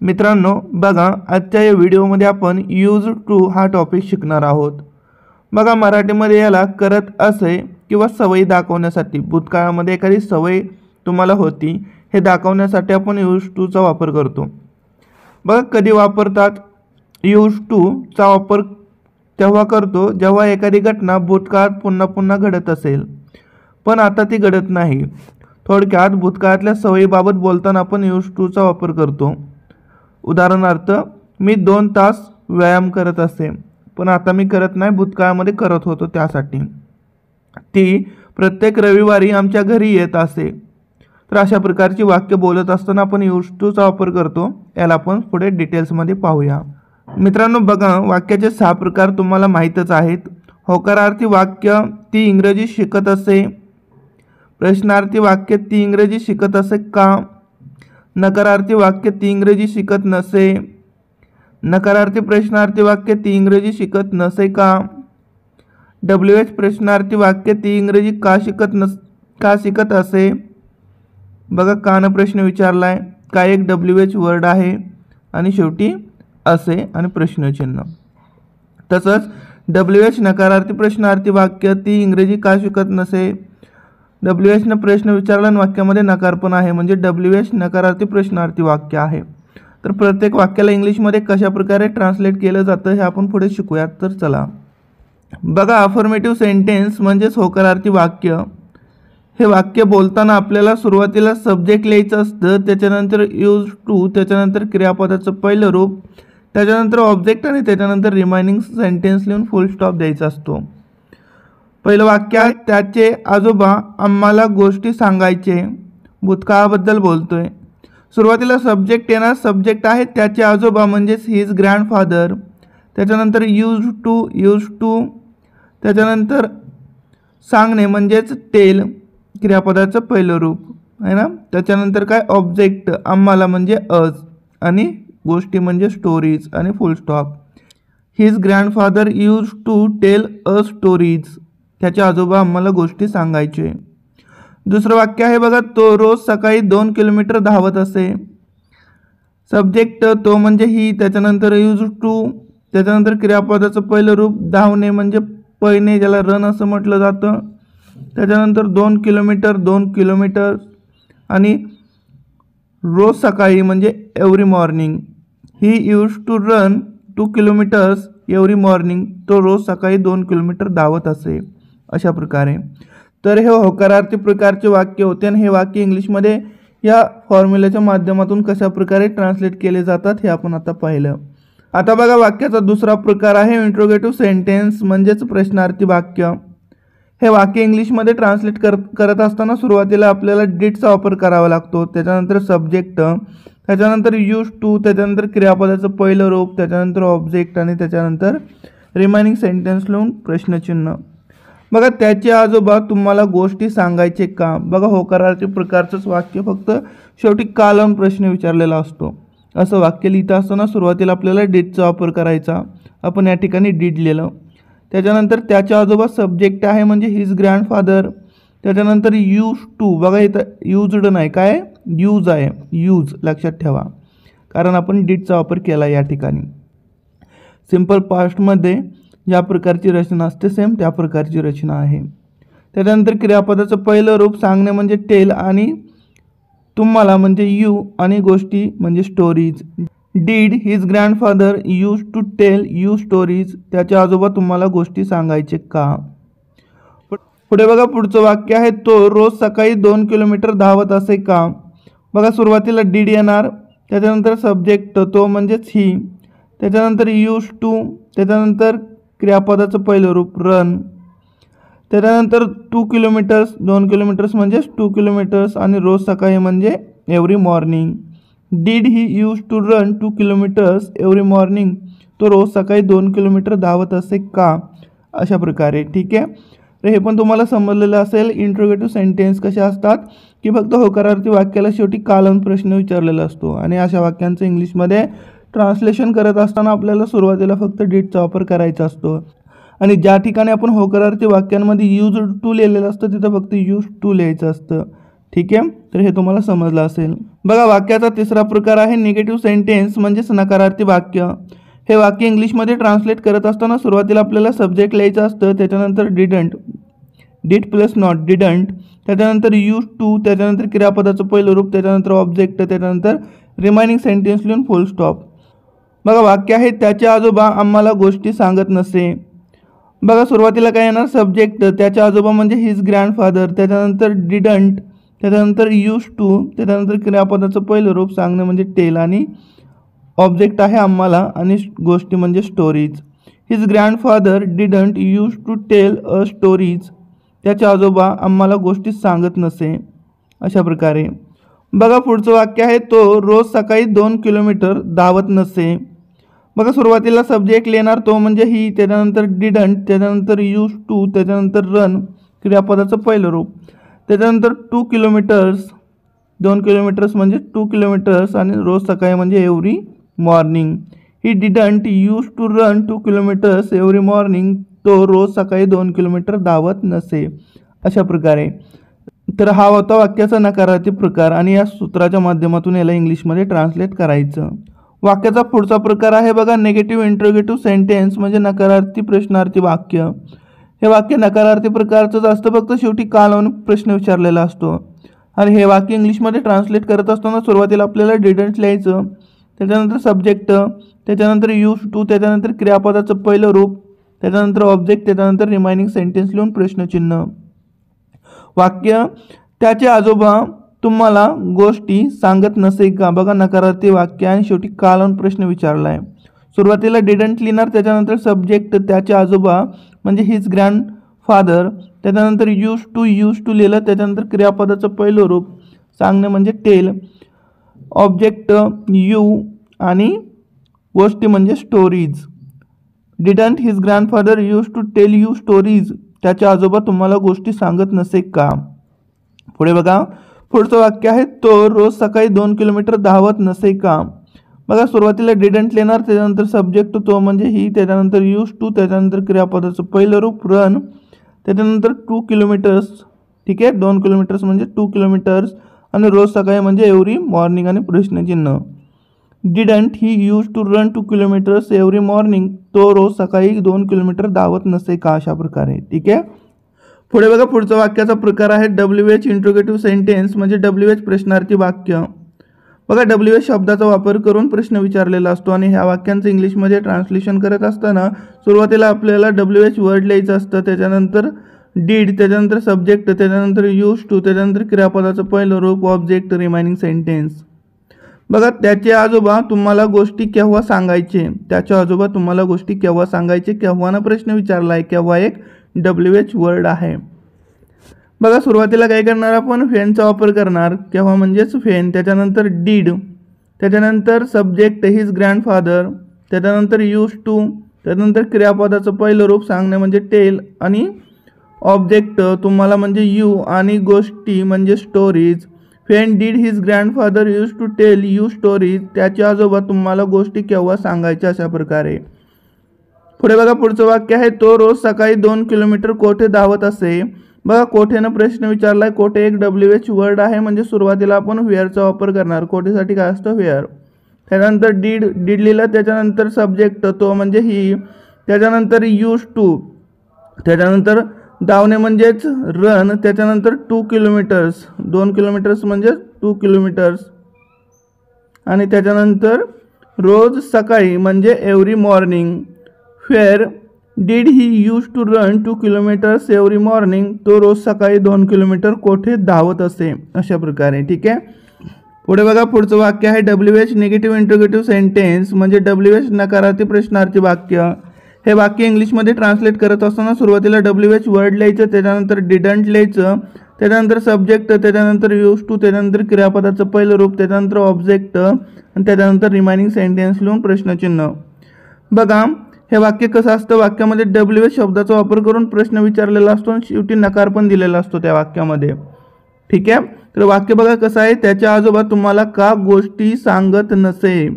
मित्रांनो बघा, आजच्या या व्हिडिओमध्ये आपण यूज टू हा टॉपिक शिकणार आहोत। बघा, मराठीमध्ये याला करत असे किंवा सवयी दाखवण्यासाठी, भूतकाळामध्ये एखादी सवय तुम्हाला होती हे दाखवण्यासाठी आपण यूज टू चा वापर करतो। बघा, कधी वापरतात? यूज टू चा वापर तेव्हा करतो जेव्हा एखादी घटना भूतकाळात पुन्हा पुन्हा घडत असेल पण आता ती घडत नाही। थोडक्यात भूतकाळातल्या सवयीबाबत बोलताना आपण यूज टू चा वापर करतो। उदाहरणार्थ, मी 2 तास व्यायाम करत असे पण आता मी करत नाही, भूतकाळामध्ये करत होतो त्यासाठी। ती प्रत्येक रविवारी आमच्या घरी येत असे। तर अशा प्रकारची वाक्य बोलत असताना आपण यूज टू चा वापर करतो। याला आपण पुढे डिटेल्समध्ये पाहूया। मित्रांनो बघा, वाक्याचे 6 प्रकार तुम्हाला माहीतच आहेत। होकारार्थी वाक्य, ती इंग्रजी शिकत असे। प्रश्नार्थी वाक्य, ती इंग्रजी शिकत असे का? नकारार्थी वाक्य, ती इंग्रजी शिकत नसे। नकारार्थी प्रश्नार्थी वाक्य, ती इंग्रजी शिकत नसे का? WH प्रश्नार्थी वाक्य, ती इंग्रजी का शिकत असे? बघा, कान प्रश्न विचारलाय, का एक WH वर्ड आहे आणि शेवटी असे आणि प्रश्नचिन्ह। तसंच WH नकारार्थी प्रश्नार्थी वाक्य, ती इंग्रजी का शिकत नसे। WH ने प्रश्न विचारला आणि वाक्यामध्ये नकार पण आहे, म्हणजे WH नकारार्थी प्रश्नार्थी वाक्य आहे। तर प्रत्येक वाक्याला इंग्लिशमध्ये कशा प्रकारे ट्रान्सलेट केलं जातं हे आपण पुढे शिकूयात। तर चला बघा, अफर्मेटिव्ह सेंटेन्स म्हणजेच होकारार्थी वाक्य। हे वाक्य बोलताना आपल्याला सुरुवातीला सब्जेक्ट लिहायचं असतं, त्याच्यानंतर यूज टू, त्याच्यानंतर क्रियापदाचं पहिलं रूप, त्याच्यानंतर ऑब्जेक्ट आणि त्याच्यानंतर रिमाइनिंग सेंटेन्स लिहून फुल स्टॉप द्यायचा असतो। पहिलं वाक्य आहे, त्याचे आजोबा आम्हाला गोष्टी सांगायचे। भूतकाळाबद्दल बोलतोय। सुरुवातीला सब्जेक्ट येणार, सब्जेक्ट आहे त्याचे आजोबा म्हणजेच हिज ग्रँडफादर। त्याच्यानंतर यूज टू, त्याच्यानंतर सांगणे म्हणजेच टेल, क्रियापदाचं पहिलं रूप आहे ना। त्याच्यानंतर काय, ऑब्जेक्ट आम्हाला म्हणजे अज, आणि गोष्टी म्हणजे स्टोरीज आणि full stop. His grandfather use to tell a stories, त्याचे आजोबा आम्हाला गोष्टी सांगायचे। दुसरं वाक्य आहे बघा, तो रोज सकाळी 2 किलोमीटर धावत असे। सब्जेक्ट तो म्हणजे ही, त्याच्यानंतर यूज टू, त्याच्यानंतर क्रियापदाचं पहिलं रूप, धावणे म्हणजे पळणे, ज्याला रन असं म्हटलं जातं। त्याच्यानंतर 2 किलोमीटर आणि रोज सकाळी म्हणजे every morning. He use to run 2 kilometres every morning, तो रोज सकाळी 2 किलोमीटर धावत असे। अशा प्रकारे तर हे होकारार्थी प्रकारचे वाक्य होते आणि हे वाक्य इंग्लिशमध्ये या फॉर्म्युल्याच्या माध्यमातून कशा प्रकारे ट्रान्सलेट केले जातात हे आपण आता पाहिलं। आता बघा, वाक्याचा दुसरा प्रकार आहे इंट्रोगेटिव्ह सेंटेन्स म्हणजेच प्रश्नार्थी वाक्य। हे वाक्य इंग्लिशमध्ये ट्रान्सलेट करत असताना सुरुवातीला आपल्याला डिडचा वापर करावा लागतो, त्याच्यानंतर सब्जेक्ट, त्याच्यानंतर यूज टू, त्याच्यानंतर क्रियापदाचं पहिलं रूप, त्याच्यानंतर ऑब्जेक्ट आणि त्याच्यानंतर रिमाइनिंग सेंटेन्स लिहून प्रश्नचिन्ह। बघा, त्याचे आजोबा तुम्हाला गोष्टी सांगायचे का? बघा, होकारार्थी प्रकारचंच वाक्य, फक्त शेवटी का लावून प्रश्न विचारलेला असतो। असं वाक्य लिहित असताना सुरुवातीला आपल्याला डिडचा वापर करायचा, आपण या ठिकाणी डिड लिहिलं। त्याच्यानंतर त्याचे आजोबा सब्जेक्ट आहे म्हणजे हिज ग्रँडफादर। त्याच्यानंतर यूज टू, बघा इथं यूज्ड नाही, काय यूज आहे, यूज लक्षात ठेवा, कारण आपण डिडचा वापर केला या ठिकाणी। सिंपल पास्टमध्ये ज्या प्रकारची रचना असते सेम त्या प्रकारची रचना आहे। त्याच्यानंतर क्रियापदाचं पहिलं रूप, सांगणे म्हणजे टेल आणि तुम्हाला म्हणजे यू आणि गोष्टी म्हणजे stories. Did his grandfather use to tell you stories, त्याचे आजोबा तुम्हाला गोष्टी सांगायचे का? पुढे बघा, पुढचं वाक्य आहे, तो रोज सकाळी 2 किलोमीटर धावत असे का? बघा, सुरुवातीला डीड येणार, त्याच्यानंतर सब्जेक्ट तो म्हणजेच ही, त्याच्यानंतर यूज टू, त्याच्यानंतर क्रियापदाचं पहिलं रूप रन, त्याच्यानंतर 2 किलोमीटर्स, 2 किलोमीटर्स म्हणजेच 2 किलोमीटर्स आणि रोज सकाळी म्हणजे every morning. Did he use to run 2 kilometres every morning, तो रोज सकाळी 2 किलोमीटर धावत असे का? अशा प्रकारे, ठीक आहे। तर हे पण तुम्हाला समजलेलं असेल। इंट्रोगेटिव्ह सेंटेन्स कशा असतात की फक्त होकारार्थी वाक्याला शेवटी का लावून प्रश्न विचारलेला असतो आणि अशा वाक्यांचं इंग्लिशमध्ये ट्रान्सलेशन करत असताना आपल्याला सुरुवातीला फक्त डिडचा वापर करायचा असतो आणि ज्या ठिकाणी आपण होकारार्थी वाक्यांमध्ये यूज टू लिहिलेलं असतं तिथं फक्त यूज टू लिहायचं असतं। ठीक आहे, तर हे तुम्हाला समजलं असेल. बघा वाक्याचा तिसरा प्रकार आहे निगेटिव्ह सेंटेन्स म्हणजेच नकारार्थी वाक्य. हे वाक्य इंग्लिशमध्ये ट्रान्सलेट करत असताना सुरुवातीला आपल्याला सब्जेक्ट लिहायचं असतं, त्याच्यानंतर didn't, did plus not didn't, त्याच्यानंतर यूज टू, त्याच्यानंतर क्रियापदाचं पहिलं रूप, त्याच्यानंतर ऑब्जेक्ट, त्याच्यानंतर रिमाइनिंग सेंटेन्स लिहून फुल स्टॉप. बघा वाक्य आहे त्याचे आजोबा आम्हाला गोष्टी सांगत नसे. बघा सुरुवातीला काय येणार, सब्जेक्ट त्याचे आजोबा म्हणजे हिज ग्रँडफादर, त्याच्यानंतर डिडंट, त्याच्यानंतर यूज टू, त्याच्यानंतर क्रियापदाचं पहिलं रूप सांगणे म्हणजे टेल, आणि ऑब्जेक्ट आहे आम्हाला, आणि गोष्टी म्हणजे stories. His grandfather didn't use to tell a stories. त्याचे आजोबा आम्हाला गोष्टी सांगत नसे. अशा प्रकारे. बघा पुढचं वाक्य आहे तो रोज सकाळी 2 किलोमीटर धावत नसे. बघा सुरुवातीला सब्जेक्ट लिहिणार तो म्हणजे ही, त्याच्यानंतर डिडंट, त्याच्यानंतर यूज टू, त्याच्यानंतर रन क्रियापदाचं पहिलं रूप, त्याच्यानंतर 2 किलोमीटर्स, 2 किलोमीटर्स म्हणजे 2 किलोमीटर्स, आणि रोज सकाळी म्हणजे every morning. He didn't use to run 2 kilometres every morning. तो रोज सकाळी 2 किलोमीटर धावत नसे. अशा प्रकारे. तर हा होता वाक्याचा नकारार्थी प्रकार, आणि या सूत्राच्या माध्यमातून याला इंग्लिशमध्ये ट्रान्सलेट करायचं. वाक्याचा पुढचा प्रकार आहे बघा निगेटिव्ह इंट्रोगेटिव्ह सेंटेन्स म्हणजे नकारार्थी प्रश्नार्थी वाक्य. हे वाक्य नकारार्थी प्रकारचंच असतं, फक्त शेवटी का लावून प्रश्न विचारलेला असतो. आणि हे वाक्य इंग्लिशमध्ये ट्रान्सलेट करत असताना सुरुवातीला आपल्याला डिडंट लिहायचं, त्याच्यानंतर सब्जेक्ट, त्याच्यानंतर यूज टू, त्याच्यानंतर क्रियापदाचं पहिलं रूप, त्याच्यानंतर ऑब्जेक्ट, त्याच्यानंतर रिमाइनिंग सेंटेन्स लिहून प्रश्नचिन्ह. वाक्य त्याचे आजोबा तुम्हाला गोष्टी सांगत नसे का. बघा नकारार्थी वाक्य आणि शेवटी का लावून प्रश्न विचारला आहे. सुरुवातीला डिडंट लिहिणार, त्याच्यानंतर सब्जेक्ट त्याचे आजोबा म्हणजे हिज ग्रँडफादर, त्याच्यानंतर यूज टू लिहिलं, त्याच्यानंतर क्रियापदाचं पहिलं रूप सांगणे म्हणजे टेल, ऑब्जेक्ट यू, आणि गोष्टी म्हणजे stories. Didn't his grandfather use to tell you stories. त्याचे आजोबा तुम्हाला गोष्टी सांगत नसे का. पुढे बघा पुढचं वाक्य आहे तो रोज सकाळी 2 किलोमीटर धावत नसे का. बघा सुरुवातीला डिडंट लिहिणार, त्याच्यानंतर सब्जेक्ट तो म्हणजे ही, त्याच्यानंतर यूज टू, त्याच्यानंतर क्रियापदाचं पहिलं रूप रन, त्याच्यानंतर 2 किलोमीटर्स. ठीक आहे, 2 किलोमीटर्स म्हणजे 2 किलोमीटर्स, आणि रोज सकाळी म्हणजे एव्हरी मॉर्निंग, आणि प्रश्नचिन्ह. Didn't he use to run 2 kilometres every morning. तो रोज सकाळी 2 किलोमीटर धावत नसे का. अशा प्रकारे. ठीक आहे. पुढे बघा पुढचा वाक्याचा प्रकार आहे WH इंट्रोगेटिव्ह सेंटेन्स म्हणजे WH प्रश्नार्थी वाक्य. बघा WH शब्दाचा वापर करून प्रश्न विचारलेला असतो, आणि ह्या वाक्यांचं इंग्लिशमध्ये ट्रान्सलेशन करत असताना सुरुवातीला आपल्याला WH वर्ड लिहायचं असतं, त्याच्यानंतर डीड, त्याच्यानंतर सब्जेक्ट, त्याच्यानंतर यूज टू, त्याच्यानंतर क्रियापदाचं पहिलं रूप, ऑब्जेक्ट, रिमाइनिंग सेंटेन्स. बघा त्याचे आजोबा तुम्हाला गोष्टी केव्हा सांगायचे. त्याचे आजोबा तुम्हाला गोष्टी केव्हा सांगायचे. केव्हाना प्रश्न विचारला आहे, केव्हा एक WH वर्ड आहे. बघा सुरुवातीला काय करणार आपण, फेनचा वापर करणार, केव्हा म्हणजेच फेन, त्याच्यानंतर डीड, त्याच्यानंतर सब्जेक्ट हिज ग्रँडफादर, त्याच्यानंतर यूज टू, त्याच्यानंतर क्रियापदाचं पहिलं रूप सांगणे म्हणजे टेल, आणि ऑब्जेक्ट तुम्हाला म्हणजे यू, आणि गोष्टी म्हणजे stories. When did his grandfather use to tell you stories. त्याचे आजोबा तुम्हाला गोष्टी केव्हा सांगायच्या. अशा प्रकारे. पुढे बघा पुढचं वाक्य आहे तो रोज सकाळी 2 किलोमीटर कोठे धावत असे. बघा कोठेनं प्रश्न विचारलाय. कोठे एक WH वर्ड आहे, म्हणजे सुरुवातीला आपण वेअरचा वापर करणार. कोठेसाठी काय असतं, वेअर. त्यानंतर डीड लिहिलं, त्याच्यानंतर सब्जेक्ट तो म्हणजे ही, त्याच्यानंतर यूज टू, त्याच्यानंतर धावणे म्हणजेच रन, त्याच्यानंतर 2 किलोमीटर्स, 2 किलोमीटर्स म्हणजे 2 किलोमीटर्स, आणि त्याच्यानंतर रोज सकाळी म्हणजे every morning. Where did he use to run 2 kilometres every morning. तो रोज सकाळी 2 किलोमीटर कोठे धावत असे. अशा प्रकारे. ठीक आहे. पुढे बघा पुढचं वाक्य आहे WH निगेटिव्ह इंट्रोगेटिव्ह सेंटेन्स म्हणजे WH नकारार्थी प्रश्नार्थी वाक्य. हे वाक्य इंग्लिशमध्ये ट्रान्सलेट करत असताना सुरुवातीला WH वर्ड लिहायचं, त्याच्यानंतर डिडंट लिहायचं, त्याच्यानंतर सब्जेक्ट, त्याच्यानंतर यूज टू, त्याच्यानंतर क्रियापदाचं पहिलं रूप, त्याच्यानंतर ऑब्जेक्ट, आणि त्याच्यानंतर रिमाइनिंग सेंटेन्स लिहून प्रश्नचिन्ह. बघा हे वाक्य कसं असतं, वाक्यामध्ये WH शब्दाचा वापर करून प्रश्न विचारलेला असतो आणि शेवटी नकार पण दिलेला असतो त्या वाक्यामध्ये. ठीक आहे. तर वाक्य बघा कसं आहे, त्याचे आजोबा तुम्हाला का गोष्टी सांगत नसे.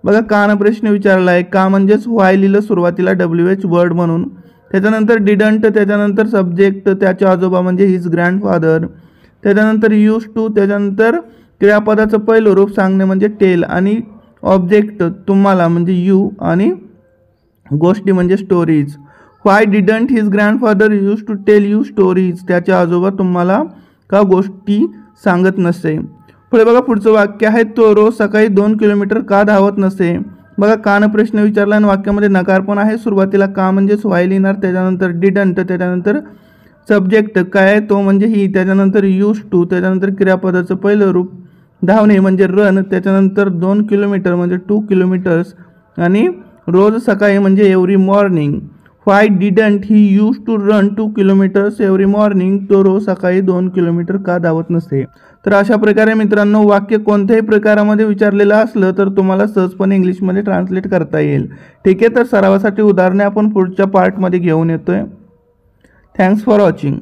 बघा कानं प्रश्न विचारला आहे. का म्हणजेच व्हाय लिहिलं सुरुवातीला WH वर्ड म्हणून, त्याच्यानंतर डिडंट, त्याच्यानंतर सब्जेक्ट त्याचे आजोबा म्हणजे हिज ग्रँडफादर, त्याच्यानंतर यूज टू, त्याच्यानंतर क्रियापदाचं पहिलं रूप सांगणे म्हणजे टेल, आणि ऑब्जेक्ट तुम्हाला म्हणजे यू, आणि गोष्टी म्हणजे stories. Why didn't his grandfather use to tell you stories, त्याचे आजोबा तुम्हाला का गोष्टी सांगत नसे. पुढे बघा पुढचं वाक्य आहे, तो रोज सकाळी 2 किलोमीटर का धावत नसे. बघा कान प्रश्न विचारला आणि वाक्यामध्ये नकार पण आहे. सुरुवातीला का म्हणजेच व्हाईल येणार, त्याच्यानंतर डिडंट, त्याच्यानंतर सब्जेक्ट काय तो म्हणजे ही, त्याच्यानंतर यूज टू, त्याच्यानंतर क्रियापदाचं पहिलं रूप धावणे म्हणजे रन, त्याच्यानंतर 2 किलोमीटर म्हणजे 2 किलोमीटर्स, आणि रोज सकाळी म्हणजे every morning. Why didn't he use to run 2 kilometres every morning, तो रोज सकाळी 2 किलोमीटर का धावत नसे. तर अशा प्रकारे मित्रांनो वाक्य कोणत्याही प्रकारामध्ये विचारलेलं असलं तर तुम्हाला सहजपणे इंग्लिशमध्ये ट्रान्सलेट करता येईल. ठीक आहे, तर सरावासाठी उदाहरणे आपण पुढच्या पार्टमध्ये घेऊन येतोय. Thanks for watching.